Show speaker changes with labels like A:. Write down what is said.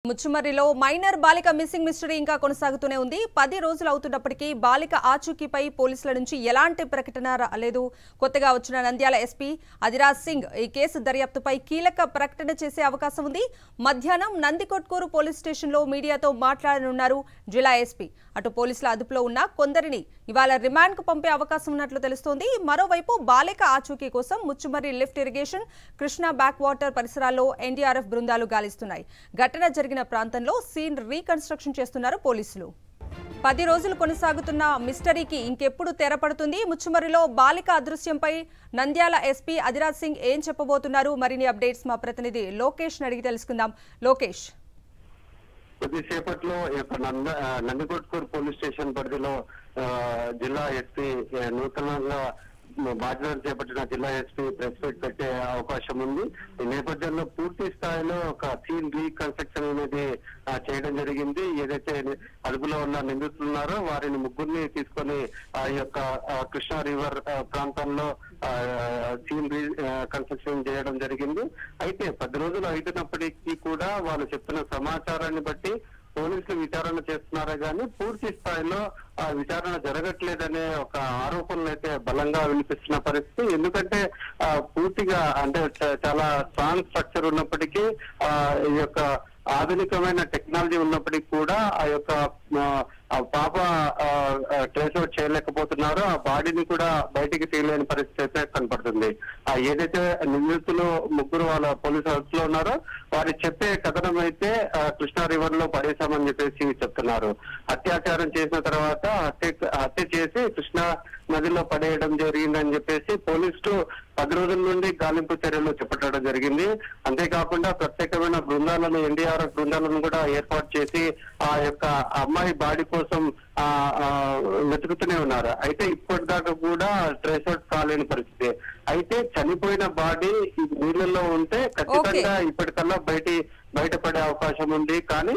A: ముచ్చుమర్రిలో minor బాలిక missing mystery ఇంకా కొనసాగుతూనే ఉంది. 10 రోజులు అవుతున్నప్పటికీ బాలిక ఆచూకీపై పోలీసుల నుంచి ఎలాంటి ప్రకటన రాలేదు. కొత్తగా వచ్చిన నంద్యాల ఎస్పీ అదిరాజ్ సింగ్ ఈ కేసు దర్యాప్తుపై కీలక ప్రకటన చేసే అవకాశం ఉంది. మధ్యాహ్నం నందికొట్కూరు పోలీస్ స్టేషన్లో మీడియాతో మాట్లాడనున్నారు జిల్లా ఎస్పీ. అటు పోలీసుల అదుపులో ఉన్న కొందరిని ఇవాళ రిమాండ్కు పంపే అవకాశం ఉన్నట్లు తెలుస్తోంది. మరోవైపు బాలిక ఆచూకీ కోసం Muchumarri lift irrigation, Krishna back water పరిసరాల్లో ఎన్డీఆర్ఎఫ్ బృందాలు గాలిస్తున్నాయి. ఘటన జరిగిన ప్రాంతంలో సీన్ రీకన్స్ట్రక్షన్ చేస్తున్నారు పోలీసులు. 10 రోజులు కొనసాగుతున్న మిస్టరీకి ఇంకెప్పుడు తెరపడుతుంది? ముచ్చుమర్రిలో బాలిక అదృశ్యంపై నంద్యాల ఎస్పీ అదిరాజ్ సింగ్ ఏం చెప్పబోతున్నారు? మరిన్ని అప్డేట్స్ మా ప్రతినిధి లోకేష్ అడిగి తెలుసుకుందాం. లోకేష్,
B: కొద్దిసేపట్లో నందికొట్కూరు పోలీస్ స్టేషన్ పరిధిలో జిల్లా ఎస్పీ నూతనంగా బాధ్యతలు చేపట్టిన జిల్లా ఎస్పీ ప్రెస్ మీట్ పెట్టే అవకాశం ఉంది. ఈ నేపథ్యంలో పూర్తి స్థాయిలో ఒక సీన్ రీకన్స్ట్రక్షన్ అనేది చేయడం జరిగింది. ఏదైతే అదుపులో ఉన్న నిందితులు ఉన్నారో వారిని ముగ్గురిని తీసుకొని ఆ యొక్క కృష్ణా రివర్ ప్రాంతంలో సీన్ రీకన్స్ట్రక్షన్ చేయడం జరిగింది. అయితే 10 రోజులు అవుతున్నప్పటికీ కూడా వాళ్ళు చెప్తున్న సమాచారాన్ని బట్టి పోలీసులు విచారణ చేస్తున్నారా కానీ పూర్తి స్థాయిలో ఆ విచారణ జరగట్లేదనే ఒక ఆరోపణలు అయితే బలంగా వినిపిస్తున్న పరిస్థితి. ఎందుకంటే పూర్తిగా అంటే చాలా స్ట్రాంగ్ స్ట్రక్చర్ ఉన్నప్పటికీ ఈ యొక్క ఆధునికమైన టెక్నాలజీ ఉన్నప్పటికీ కూడా ఆ యొక్క పాప ట్రేస్ అవుట్ చేయలేకపోతున్నారు. ఆ బాడీని కూడా బయటికి తీయలేని పరిస్థితి అయితే కనపడుతుంది. ఏదైతే నిందితులు ముగ్గురు వాళ్ళ పోలీసు అదుపులో ఉన్నారో వారు చెప్పే కథనం అయితే కృష్ణా రివర్ లో పడేశామని చెప్పేసి చెప్తున్నారు. అత్యాచారం చేసిన తర్వాత హత్య చేసి కృష్ణా నదిలో పడేయడం జరిగిందని చెప్పేసి పోలీసులు 10 రోజుల నుండి గాలింపు చర్యలు చేపట్టడం జరిగింది. అంతేకాకుండా ప్రత్యేకమైన బృందాలను, ఎన్డీఆర్ఎఫ్ బృందాలను కూడా ఏర్పాటు చేసి ఆ యొక్క అమ్మాయి బాడీ కోసం వెతుకుతూనే ఉన్నారు. అయితే ఇప్పటిదాకా కూడా ట్రేస్ అవుట్ కాలేని పరిస్థితి. అయితే చనిపోయిన బాడీ నీళ్ళల్లో ఉంటే ఖచ్చితంగా ఇప్పటికల్లా బయటపడే అవకాశం ఉంది. కానీ